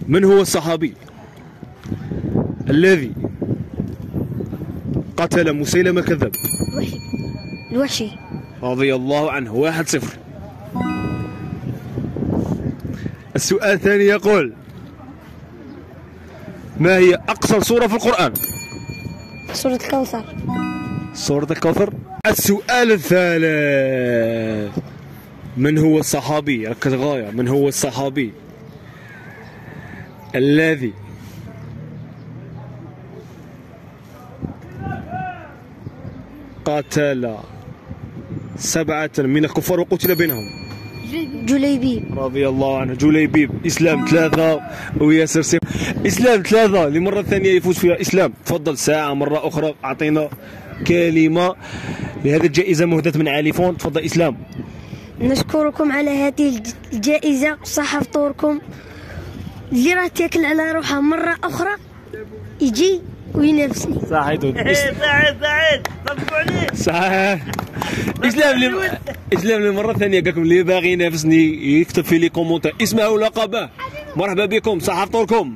من هو الصحابي الذي قتل مسيلمة كذاب؟ الوحشي رضي الله عنه. 1-0. السؤال الثاني يقول: ما هي أقصر سورة في القرآن؟ سورة الكوثر. سورة الكوثر. السؤال الثالث: من هو الصحابي، ركز غاية، من هو الصحابي الذي قاتل 7 من الكفار وقتل بينهم؟ جليبيب. رضي الله عنه. جليبيب. إسلام 3 وياسر 0. إسلام 3 لمرة ثانية يفوز فيها إسلام. تفضل ساعة مرة أخرى، أعطينا كلمة لهذه الجائزة مهداة من عليفون. تفضل إسلام. نشكركم على هذه الجائزة، صح فطوركم. اللي راه تاكل على روحها مرة أخرى يجي وينافسني. صحيح. سعيد صدقوا عليه. صحيح. إسلام لمرة ثانية قالكم اللي باغي ينافسني يكتب في لي كومونتير اسمه ولقبه. مرحبا بكم، صح فطوركم.